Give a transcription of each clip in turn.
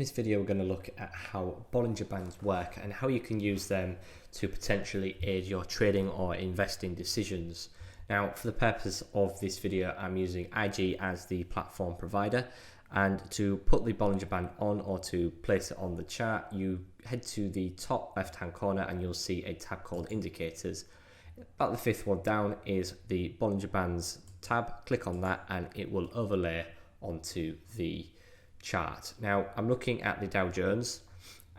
this video we're going to look at how Bollinger Bands work and how you can use them to potentially aid your trading or investing decisions. Now, for the purpose of this video, I'm using IG as the platform provider, and to put the Bollinger Band on or to place it on the chart, you head to the top left hand corner and you'll see a tab called Indicators. About the fifth one down is the Bollinger Bands tab. Click on that and it will overlay onto the chart. Now, I'm looking at the Dow Jones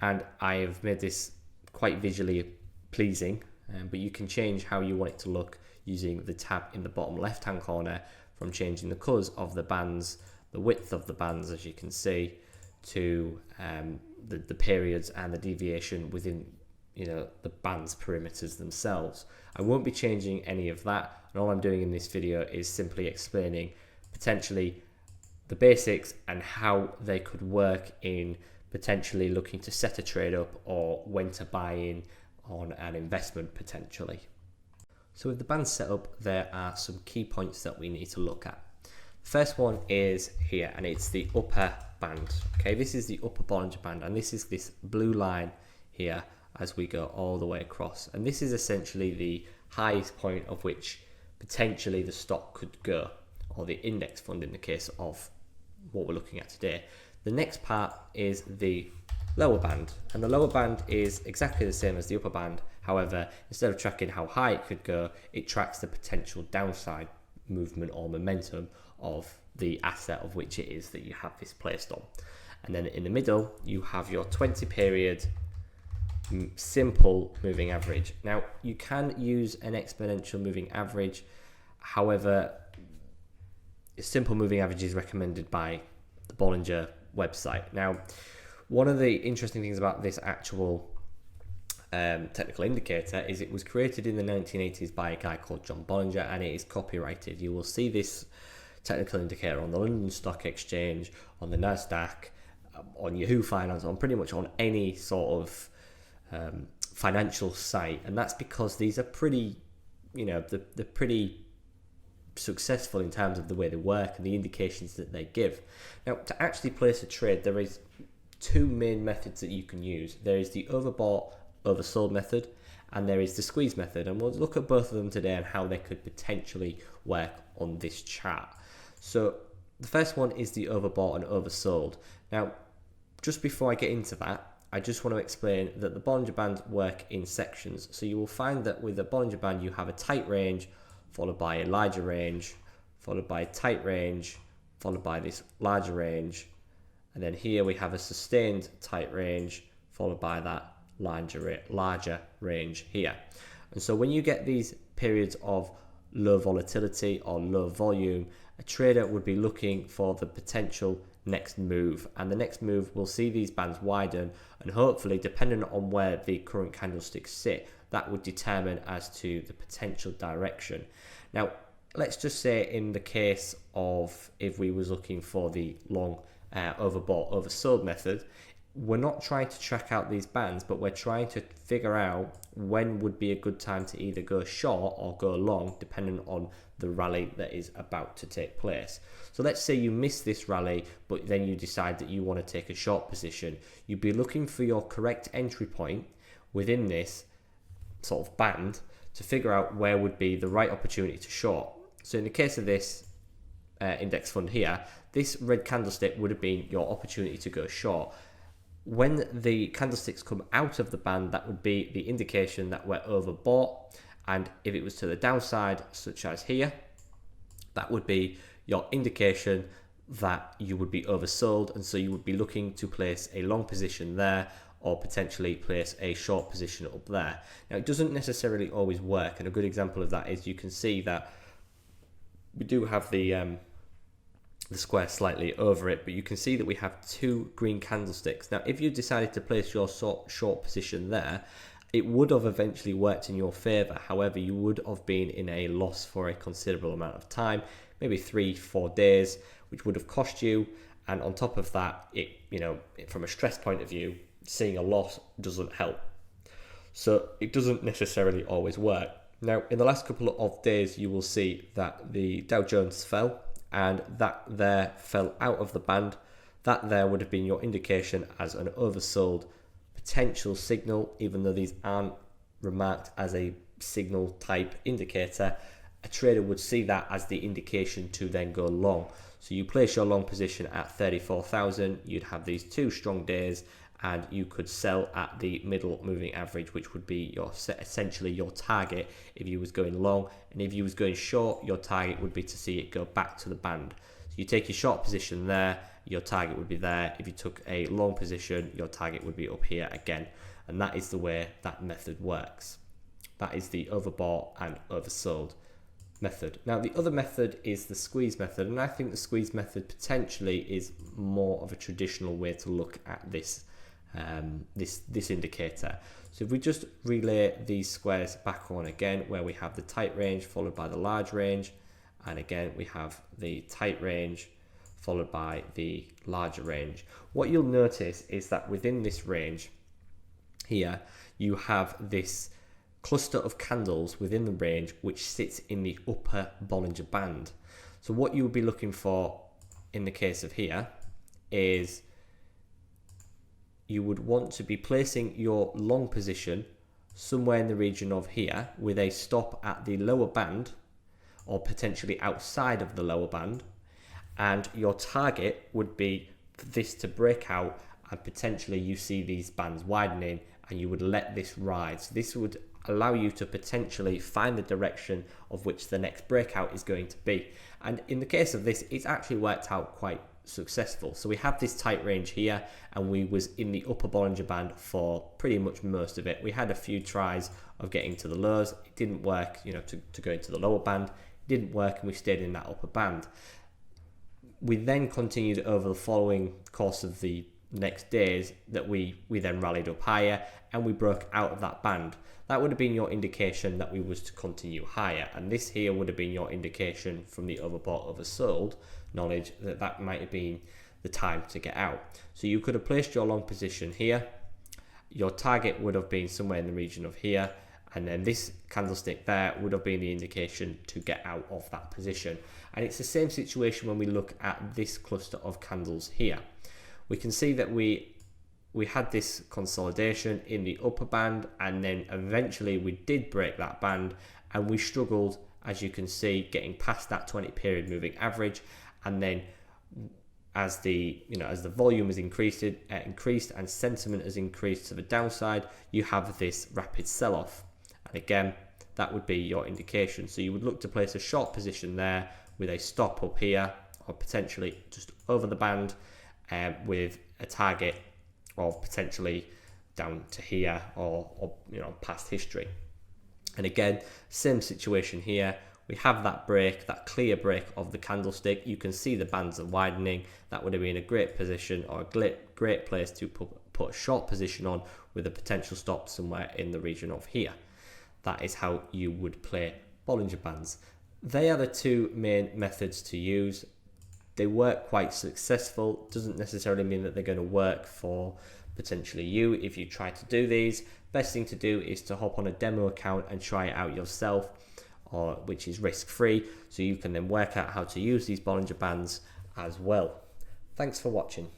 and I have made this quite visually pleasing, but you can change how you want it to look using the tab in the bottom left hand corner, from changing the colours of the bands, the width of the bands as you can see, to the periods and the deviation within the bands perimeters themselves. I won't be changing any of that, and all I'm doing in this video is simply explaining potentially the basics and how they could work in potentially looking to set a trade up or when to buy in on an investment potentially. So with the band set up, there are some key points that we need to look at. The first one is here, and it's the upper band. Okay, this is the upper Bollinger Band, and this is this blue line here as we go all the way across. And this is essentially the highest point of which potentially the stock could go, or the index fund in the case of what we're looking at today. The next part is the lower band, and the lower band is exactly the same as the upper band. However, instead of tracking how high it could go, it tracks the potential downside movement or momentum of the asset of which it is that you have this placed on. And then in the middle, you have your 20 period simple moving average. Now, you can use an exponential moving average. However, simple moving average is recommended by the Bollinger website. Now, one of the interesting things about this actual technical indicator is it was created in the 1980s by a guy called John Bollinger, and it is copyrighted. You will see this technical indicator on the London Stock Exchange, on the Nasdaq, on Yahoo Finance, on pretty much on any sort of financial site, and that's because these are pretty, they're pretty successful in terms of the way they work and the indications that they give. Now, to actually place a trade, there is two main methods that you can use. There is the overbought, oversold method, and there is the squeeze method, and we'll look at both of them today and how they could potentially work on this chart. So the first one is the overbought and oversold. Now, just before I get into that, I just want to explain that the Bollinger Bands work in sections. So you will find that with the Bollinger Band, you have a tight range, followed by a larger range, followed by a tight range, followed by this larger range. And then here we have a sustained tight range, followed by that larger range here. And so when you get these periods of low volatility or low volume, a trader would be looking for the potential next move, and the next move will see these bands widen, and hopefully, depending on where the current candlesticks sit, that would determine as to the potential direction. Now, let's just say in the case of if we was looking for the long overbought oversold method, we're not trying to track out these bands, but we're trying to figure out when would be a good time to either go short or go long, depending on the rally that is about to take place. So let's say you miss this rally, but then you decide that you want to take a short position. You'd be looking for your correct entry point within this sort of band to figure out where would be the right opportunity to short. So in the case of this index fund here, this red candlestick would have been your opportunity to go short. When the candlesticks come out of the band, that would be the indication that we're overbought, and if it was to the downside, such as here, that would be your indication that you would be oversold, and so you would be looking to place a long position there or potentially place a short position up there. Now, it doesn't necessarily always work, and a good example of that is you can see that we do have the square slightly over it, but you can see that we have two green candlesticks. Now, if you decided to place your short position there, it would have eventually worked in your favor. However, you would have been in a loss for a considerable amount of time, maybe 3-4 days, which would have cost you. And on top of that, from a stress point of view, seeing a loss doesn't help. So it doesn't necessarily always work. Now, in the last couple of days, you will see that the Dow Jones fell, and that there fell out of the band That there would have been your indication as an oversold potential signal, even though these aren't remarked as a signal type indicator. A trader would see that as the indication to then go long. So you place your long position at 34,000, you'd have these two strong days, and you could sell at the middle moving average, which would be your essentially your target if you was going long. And if you was going short, your target would be to see it go back to the band. So you take your short position there, your target would be there. If you took a long position, your target would be up here again. And that is the way that method works. That is the overbought and oversold method. Now the other method is the squeeze method, and I think the squeeze method potentially is more of a traditional way to look at this this indicator. So if we just relay these squares back on again, where we have the tight range followed by the large range, and again we have the tight range followed by the larger range. What you'll notice is that within this range here you have this cluster of candles within the range which sits in the upper Bollinger Band. So what you would be looking for in the case of here is you would want to be placing your long position somewhere in the region of here with a stop at the lower band or potentially outside of the lower band, and your target would be for this to break out and potentially you see these bands widening and you would let this ride. So this would allow you to potentially find the direction of which the next breakout is going to be. And in the case of this, it's actually worked out quite successful. So we have this tight range here and we was in the upper Bollinger Band for pretty much most of it. We had a few tries of getting to the lows. It didn't work, to go into the lower band. It didn't work and we stayed in that upper band. We then continued over the following course of the next days that we then rallied up higher and we broke out of that band. That would have been your indication that we was to continue higher, and this here would have been your indication from the overbought oversold knowledge that that might have been the time to get out. So you could have placed your long position here, your target would have been somewhere in the region of here, and then this candlestick there would have been the indication to get out of that position. And it's the same situation when we look at this cluster of candles here. We can see that we had this consolidation in the upper band, and then eventually we did break that band and we struggled, as you can see, getting past that 20 period moving average. And then as the volume has increased and sentiment has increased to the downside, you have this rapid sell-off. And again, that would be your indication. So you would look to place a short position there with a stop up here or potentially just over the band, with a target of potentially down to here or past history. And again, same situation here. We have that break, that clear break of the candlestick. You can see the bands are widening. That would have been a great position or a great place to put a short position on with a potential stop somewhere in the region of here. That is how you would play Bollinger Bands. They are the two main methods to use. They work quite successful. Doesn't necessarily mean that they're going to work for potentially you if you try to do these. Best thing to do is to hop on a demo account and try it out yourself, which is risk-free, so you can then work out how to use these Bollinger Bands as well. Thanks for watching.